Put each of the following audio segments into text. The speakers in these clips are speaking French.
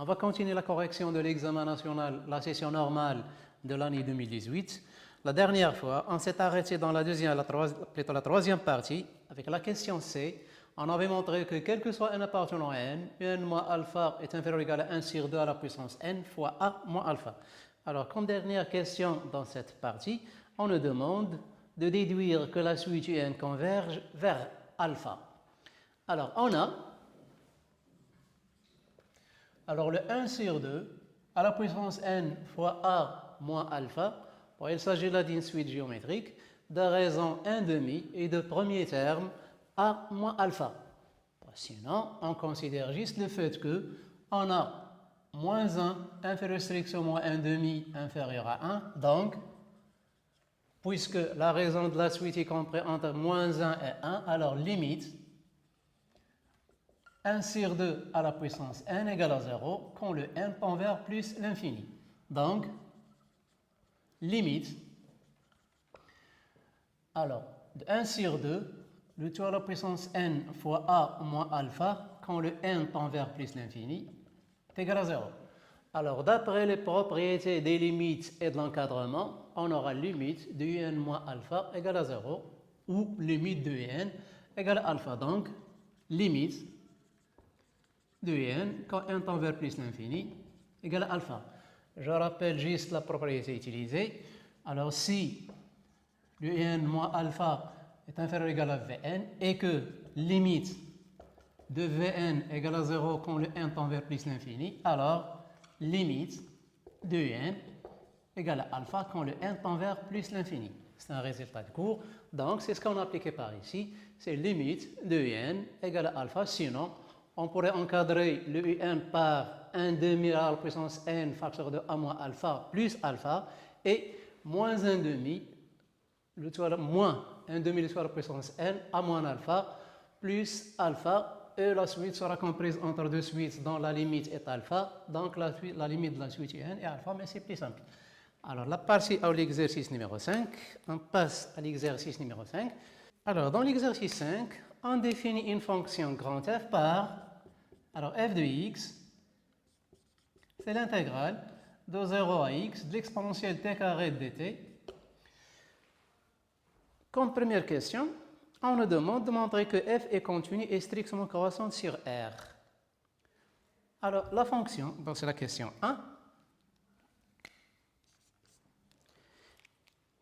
va continuer la correction de l'examen national, la session normale de l'année 2018. La dernière fois, on s'est arrêté dans la troisième partie avec la question C. On avait montré que quel que soit n appartenant à n, un moins alpha est inférieur ou égal à 1 sur 2 à la puissance n fois a moins alpha. Alors, comme dernière question dans cette partie, on nous demande de déduire que la suite un converge vers alpha. Alors, on a le 1 sur 2 à la puissance n fois a moins alpha. Bon, il s'agit là d'une suite géométrique de raison 1 demi et de premier terme a moins alpha. Bon, sinon, on considère juste le fait que on a moins 1 inférieur striction moins 1 demi inférieur à 1. Donc, puisque la raison de la suite est comprise entre moins 1 et 1, alors limite 1 sur 2 à la puissance n égale à 0 quand le n tend vers plus l'infini. Donc, limite, alors, de 1 sur 2, le tout à la puissance n fois a moins alpha quand le n tend vers plus l'infini est égal à 0. Alors, d'après les propriétés des limites et de l'encadrement, on aura limite de un moins alpha égale à 0 ou limite de n égale à alpha. Donc, limite de n quand n tend vers plus l'infini égale à alpha. Je rappelle juste la propriété utilisée. Alors, si le n moins alpha est inférieur ou égal à Vn et que limite de Vn égale à 0 quand le n tend vers plus l'infini, alors limite de n égale à alpha quand le n tend vers plus l'infini. C'est un résultat de cours. Donc, c'est ce qu'on a appliqué par ici. C'est limite de n égale à alpha. Sinon, on pourrait encadrer le un par 1 demi à la puissance n facteur de a moins alpha plus alpha et moins 1 demi, le tout à la, moins 1 demi le tout à la puissance n a moins alpha plus alpha. Et la suite sera comprise entre deux suites dont la limite est alpha. Donc, la limite de la suite n est alpha, mais c'est plus simple. Alors, la partie à l'exercice numéro 5. On passe à l'exercice numéro 5. Alors, dans l'exercice 5, on définit une fonction grand f par, alors f de x, c'est l'intégrale de 0 à x de l'exponentielle t carré de dt. Comme première question, on nous demande de montrer que f est continue et strictement croissante sur R. Alors, la fonction, donc c'est la question 1.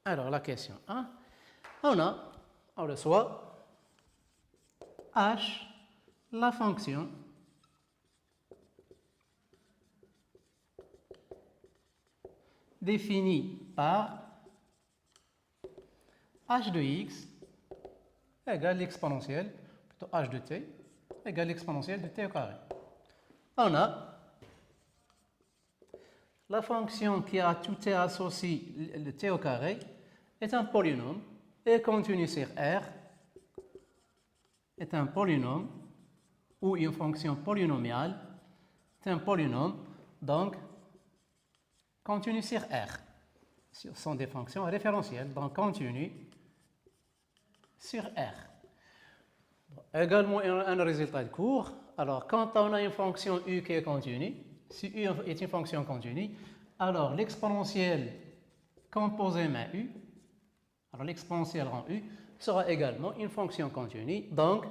Alors, la question 1, on reçoit h, la fonction définie par h de x égale l'exponentielle, plutôt h de t, égale l'exponentielle de t au carré. On a la fonction qui a tout t associé, le t au carré, est un polynôme et continue sur R, est un polynôme ou une fonction polynomiale, c'est un polynôme, donc continue sur R. Ce sont des fonctions référentielles, donc continue sur R. Également un résultat de cours. Alors, quand on a une fonction u qui est continue, si u est une fonction continue, alors l'exponentielle composée main u, alors l'exponentielle en u, sera également une fonction continue. Donc,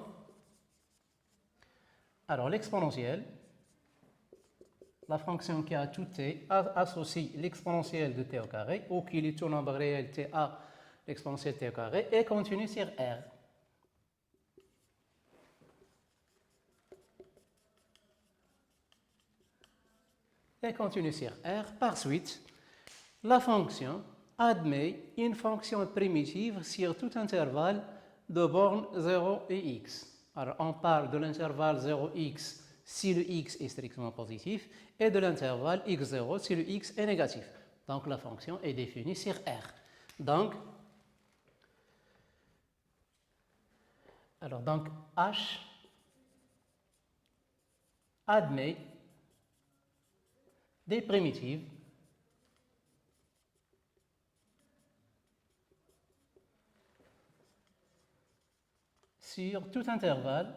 alors l'exponentielle, la fonction qui a tout t, associe l'exponentielle de t au carré, ou qui est tout nombre réel t à l'exponentielle t au carré, et continue sur R. Et continue sur R. Par suite, la fonction admet une fonction primitive sur tout intervalle de bornes 0 et x. Alors, on parle de l'intervalle 0x si le x est strictement positif et de l'intervalle x0 si le x est négatif. Donc, la fonction est définie sur R. Donc, h admet des primitives sur tout intervalle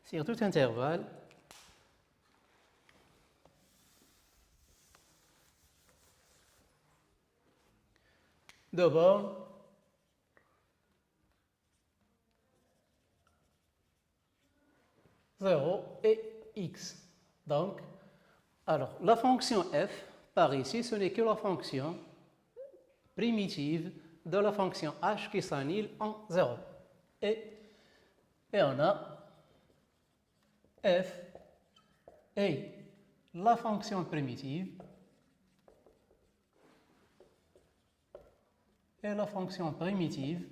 sur tout intervalle de bornes et x. Donc, alors, la fonction f, par ici, ce n'est que la fonction primitive de la fonction h qui s'annule en 0. Et on a f et la fonction primitive et la fonction primitive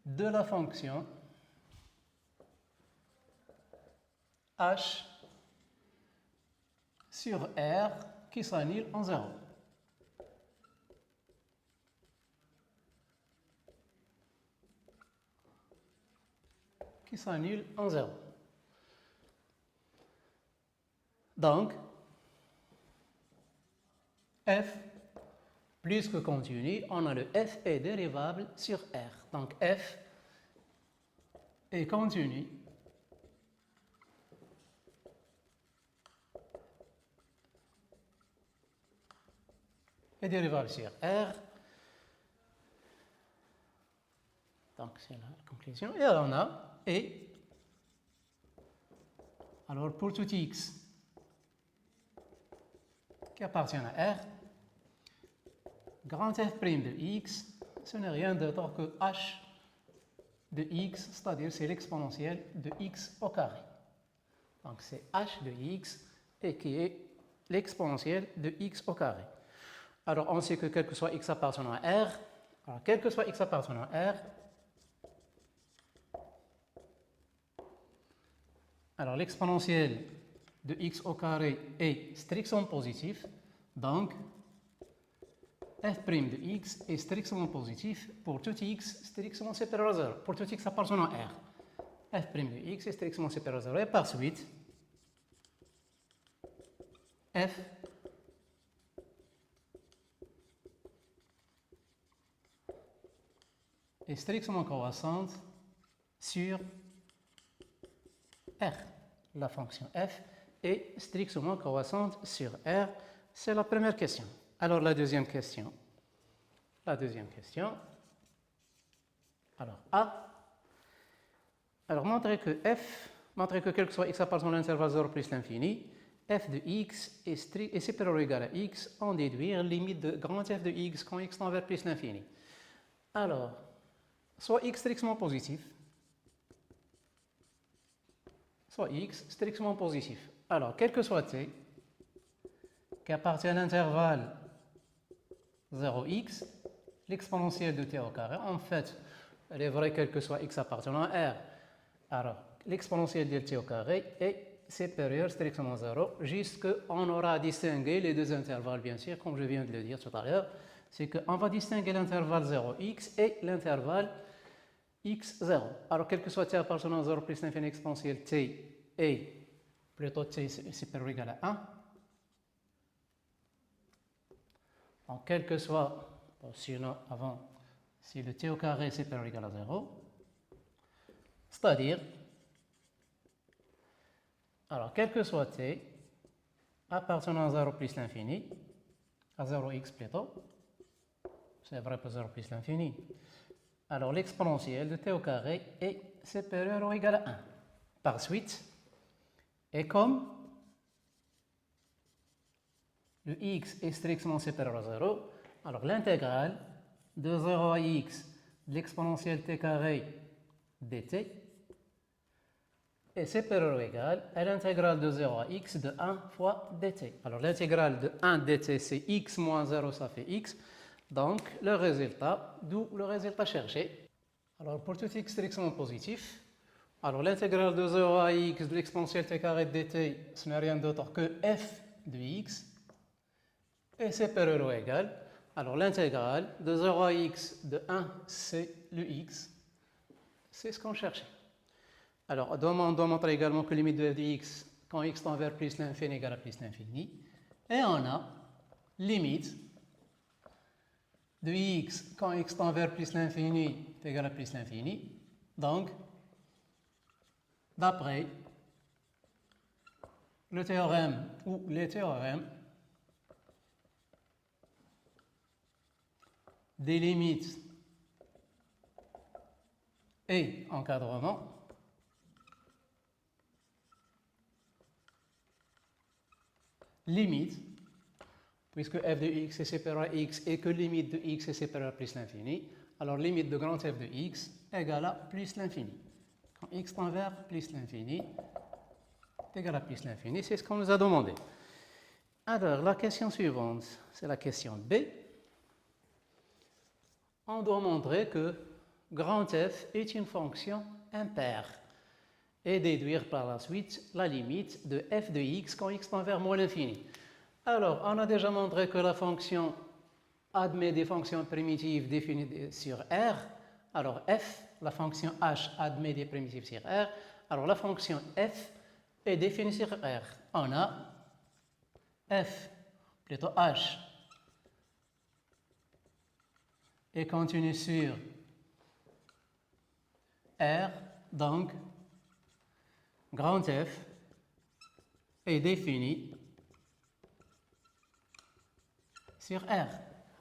de la fonction h sur R qui s'annule en 0. Qui s'annule en 0. Donc, f plus que continu, on a le f est dérivable sur R. Donc, f est continu est dérivable sur R. Donc, c'est la conclusion. Et on a et. Alors, pour tout x qui appartient à R, grand F' de x, ce n'est rien d'autre que h de x, c'est-à-dire c'est l'exponentielle de x au carré. Donc, c'est h de x et qui est l'exponentielle de x au carré. Alors, on sait que quel que soit x appartenant à R, alors quel que soit x appartenant à R, alors l'exponentielle de x au carré est strictement positif, donc f' de x est strictement positif pour tout x strictement supérieur à 0, pour tout x appartenant à R. f' de x est strictement supérieur à 0 et par suite, f est strictement croissante sur R. La fonction f est strictement croissante sur R. C'est la première question. Alors la deuxième question. Alors A. Alors montrer que quel que soit x appartenant à l'intervalle 0 plus l'infini, f de x est supérieur ou égal à x en déduire limite de grand f de x quand x tend vers plus l'infini. Alors, soit x strictement positif, soit x strictement positif. Alors, quel que soit t, qui appartient à l'intervalle 0x, l'exponentielle de t au carré, en fait, elle est vraie quel que soit x appartenant à R. Alors, l'exponentielle de t au carré est supérieure strictement à 0, jusqu'on aura distingué les deux intervalles, bien sûr, comme je viens de le dire tout à l'heure, c'est qu'on va distinguer l'intervalle 0x et l'intervalle x0. Alors, quel que soit t appartenant à 0 plus l'infini exponentielle t et plutôt t supérieur ou égal à 1. Donc, quel que soit, sinon avant, si le t au carré est supérieur ou égal à 0, c'est-à-dire, alors, quel que soit t appartenant à 0 plus l'infini, à 0x plutôt, c'est vrai pour 0 plus l'infini, alors l'exponentielle de t au carré est supérieure ou égale à 1. Par suite, et comme le x est strictement supérieur à 0, alors l'intégrale de 0 à x de l'exponentielle t carré dt est supérieure ou égale à l'intégrale de 0 à x de 1 fois dt. Alors l'intégrale de 1 dt c'est x moins 0, ça fait x. Donc le résultat, d'où le résultat cherché. Alors pour tout x strictement positif, alors l'intégrale de 0 à x de l'exponentielle t carré dt, ce n'est rien d'autre que f de x est supérieur ou égal. Alors l'intégrale de 0 à x de 1, c'est le x. C'est ce qu'on cherchait. Alors, on doit montrer également que limite de f de x quand x tend vers plus l'infini égale à plus l'infini. Et on a limite de x quand x tend vers plus l'infini est égal à plus l'infini. Donc, d'après le théorème ou les théorèmes des limites et encadrement limite, puisque f de x est séparé à x et que limite de x est séparée à plus l'infini, alors limite de grand f de x égale à plus l'infini. Quand x tend vers plus l'infini est égal à plus l'infini, c'est ce qu'on nous a demandé. Alors, la question suivante, c'est la question B. On doit montrer que grand f est une fonction impaire et déduire par la suite la limite de f de x quand x tend vers moins l'infini. Alors, on a déjà montré que la fonction admet des fonctions primitives définies sur R. Alors, f, la fonction h admet des primitives sur R. Alors, la fonction f est définie sur R. On a f, plutôt h, est continue sur R, donc grand F est défini sur R.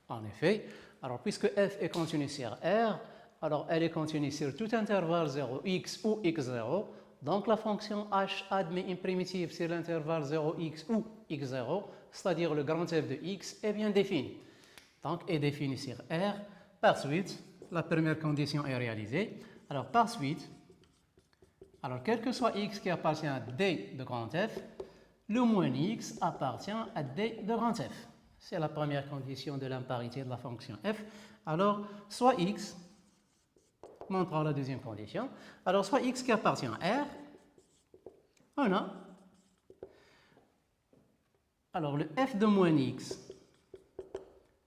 En effet, alors puisque f est continue sur R, alors elle est continue sur tout intervalle 0, x ou x0, donc la fonction h admet une primitive sur l'intervalle 0, x ou x0, c'est-à-dire le grand F de x est bien défini. Donc est défini sur R. Par suite, la première condition est réalisée. Alors par suite, alors quel que soit x qui appartient à d de grand F, le moins x appartient à d de grand F. C'est la première condition de l'imparité de la fonction f. Alors, soit x, montrant la deuxième condition, alors soit x qui appartient à R, on a, alors le f de moins x,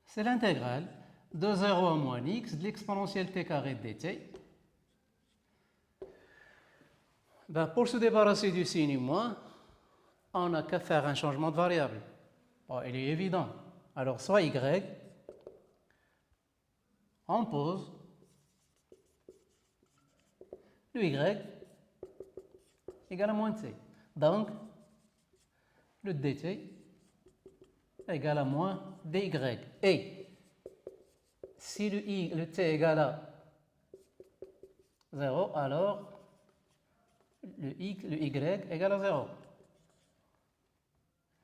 c'est l'intégrale de 0 à moins x de l'exponentielle t carré dt. Ben, pour se débarrasser du signe moins, on n'a qu'à faire un changement de variable. Bon, il est évident. Alors, soit y, on pose le y égale à moins t. Donc, le dt égale à moins dy. Et si le t égale à 0, alors le y égale à 0.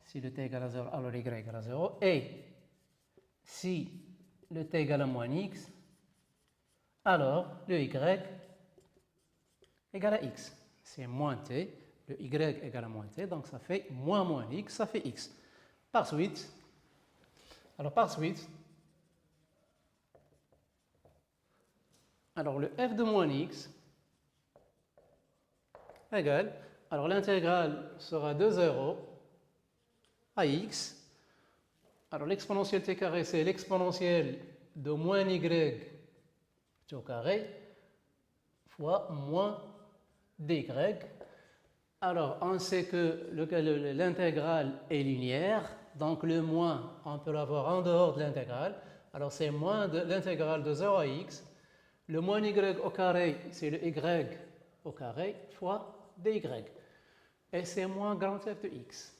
Si le t égale à 0, alors y égale à 0. Et si le t égale à moins x, alors le y égale à x. C'est moins t, le y égale à moins t, donc ça fait moins x, ça fait x. Par suite, alors le f de moins x égale, alors l'intégrale sera de 0 à x. Alors l'exponentielle t carré, c'est l'exponentielle de moins y t au carré fois moins dy. Alors on sait que l'intégrale est linéaire, donc le moins, on peut l'avoir en dehors de l'intégrale. Alors c'est moins de l'intégrale de 0 à x. Le moins y au carré, c'est le y au carré fois dy. Et c'est moins grand f de x.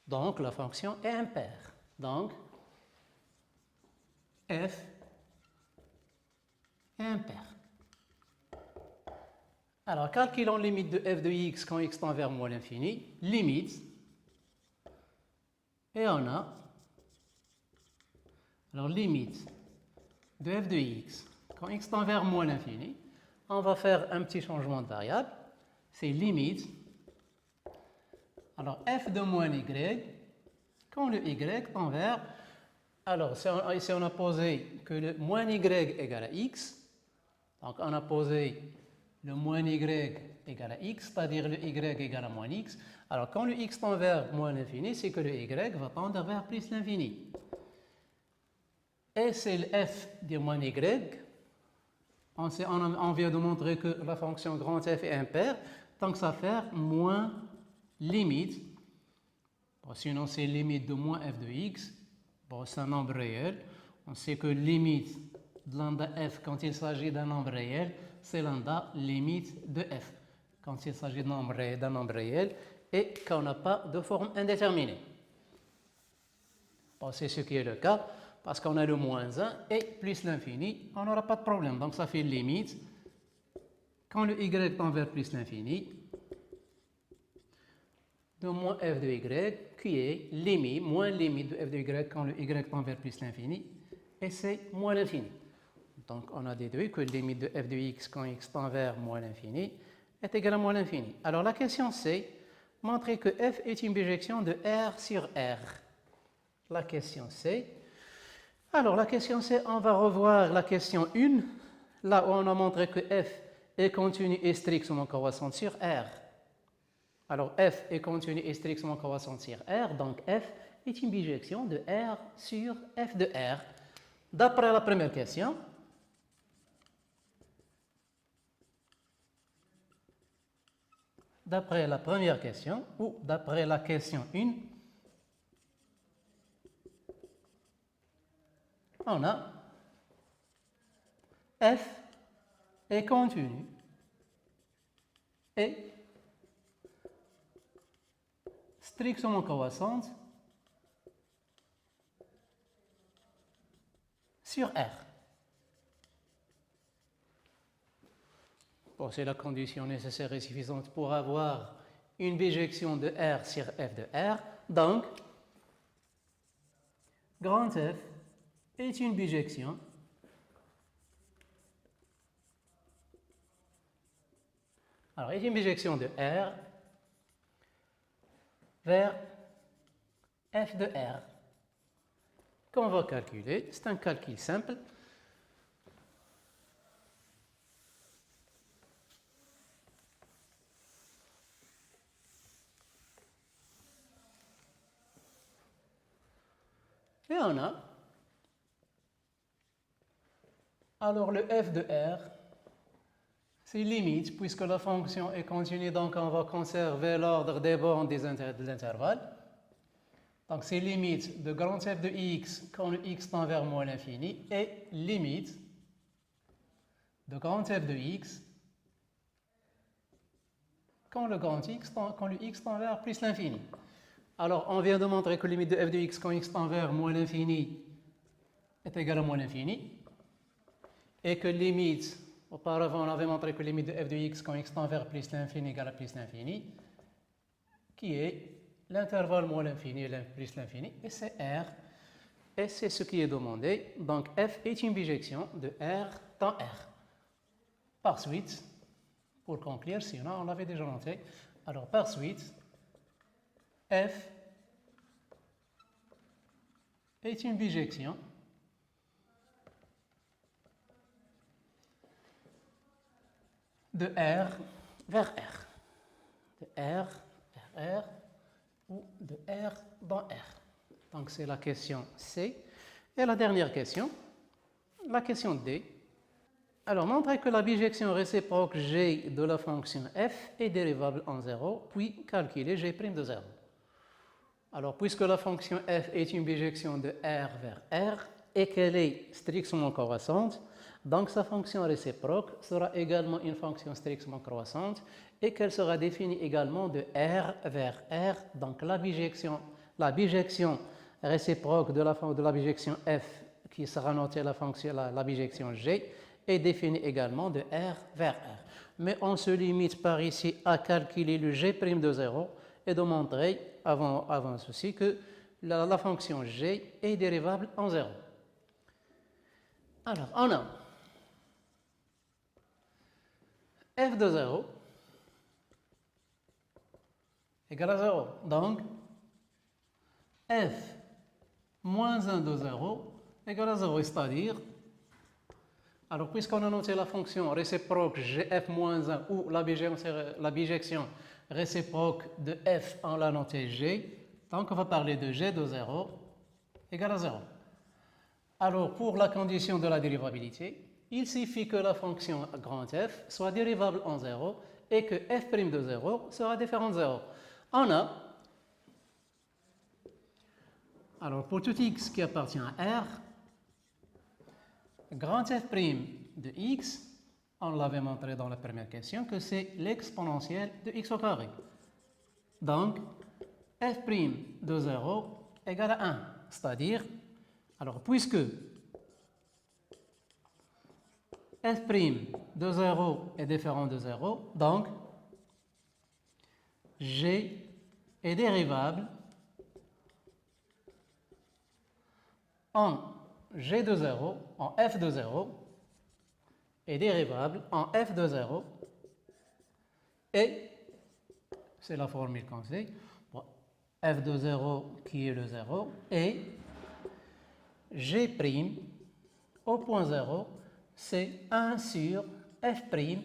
Donc la fonction est impaire. Donc f est impaire. Alors calculons limite de f de x quand x tend vers moins l'infini. Limite. Et on a alors limite de f de x quand x tend vers moins l'infini. On va faire un petit changement de variable. C'est limite. Alors f de moins y quand le y tend vers. Alors ici on a posé que le moins y égale à x. Donc on a posé le moins y égale à x, c'est-à-dire le y égale à moins x. Alors quand le x tend vers moins l'infini, c'est que le y va tendre vers plus l'infini. Et c'est le f de moins y. On vient de montrer que la fonction grand f est impaire, donc ça fait moins limite. Bon, sinon c'est limite de moins f de x. Bon, c'est un nombre réel. On sait que limite de lambda f quand il s'agit d'un nombre réel, c'est lambda limite de f, quand il s'agit d'un nombre réel et qu'on n'a pas de forme indéterminée. Bon, c'est ce qui est le cas, parce qu'on a le moins 1 et plus l'infini, on n'aura pas de problème. Donc ça fait limite, quand le y tend vers plus l'infini, de moins f de y, qui est limite, moins limite de f de y quand le y tend vers plus l'infini, et c'est moins l'infini. Donc on a déduit que limite de f de x quand x tend vers moins l'infini est égal à moins l'infini. Alors la question c'est, montrer que f est une bijection de R sur R. La question c'est, alors la question c'est, on va revoir la question 1, là où on a montré que f est continue et strictement croissante sur R. Alors f est continue et strictement croissante sur R, donc f est une bijection de R sur f de R. D'après la première question, ou d'après la question 1, on a f est continue et strictement croissante sur R. Bon, c'est la condition nécessaire et suffisante pour avoir une bijection de R sur f de R. Donc, grand F est une bijection de R vers f de R qu'on va calculer. C'est un calcul simple. Et on a, alors le f de R, c'est limite, puisque la fonction est continue, donc on va conserver l'ordre des bornes de l'intervalle. Donc c'est limite de grand f de x quand le x tend vers moins l'infini et limite de grand f de x quand le x tend vers plus l'infini. Alors on vient de montrer que limite de f de x quand x tend vers moins l'infini est égale à moins l'infini et que limite, auparavant on avait montré que limite de f de x quand x tend vers plus l'infini égale à plus l'infini, qui est l'intervalle moins l'infini et plus l'infini, et c'est R, et c'est ce qui est demandé. Donc f est une bijection de R dans R. Par suite, pour conclure, sinon on l'avait déjà noté, alors par suite, f est une bijection de R vers R, de R vers R, ou de R dans R. Donc c'est la question C. Et la dernière question, la question D. Alors, montrez que la bijection réciproque G de la fonction f est dérivable en 0, puis calculez G' de 0. Alors, puisque la fonction f est une bijection de R vers R et qu'elle est strictement croissante, donc sa fonction réciproque sera également une fonction strictement croissante et qu'elle sera définie également de R vers R. Donc la bijection réciproque de la bijection f qui sera notée la bijection G est définie également de R vers R. Mais on se limite par ici à calculer le G' de 0 et de montrer avant ceci que la fonction G est dérivable en 0. Alors, on a f de 0 égale à 0. Donc, f moins 1 de 0 égale à 0, c'est-à-dire, alors puisqu'on a noté la fonction réciproque f moins 1 ou la bijection réciproque de f, on l'a noté g, donc on va parler de g de 0 égale à 0. Alors, pour la condition de la dérivabilité, il suffit que la fonction grand f soit dérivable en 0 et que f' de 0 sera différent de 0. On a, alors pour tout x qui appartient à R, grand f' de x On l'avait montré dans la première question que c'est l'exponentielle de x au carré. Donc, f' de 0 égale à 1. C'est-à-dire, alors puisque f' de 0 est différent de 0, donc g est dérivable en g de 0, en f de 0, est dérivable en f de 0 et, c'est la formule qu'on sait, f de 0 qui est le 0 et g' au point 0, c'est 1 sur f'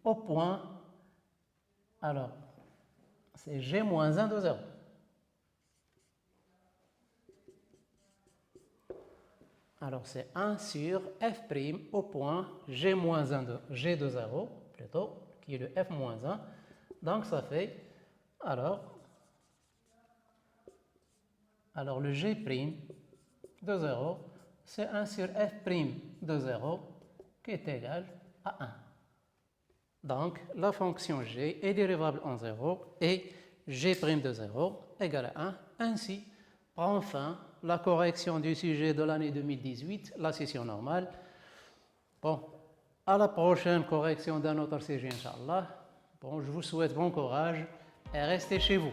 au point, alors, c'est g moins 1 de 0. Alors, c'est 1 sur f' au point g moins 1 de g de 0, plutôt, qui est le f moins 1. Donc, ça fait, alors le g' de 0, c'est 1 sur f' de 0, qui est égal à 1. Donc, la fonction g est dérivable en 0 et g' de 0 égale à 1. Ainsi, prend fin la correction du sujet de l'année 2018, la session normale. Bon, à la prochaine correction d'un autre sujet, Inch'Allah. Bon, je vous souhaite bon courage et restez chez vous.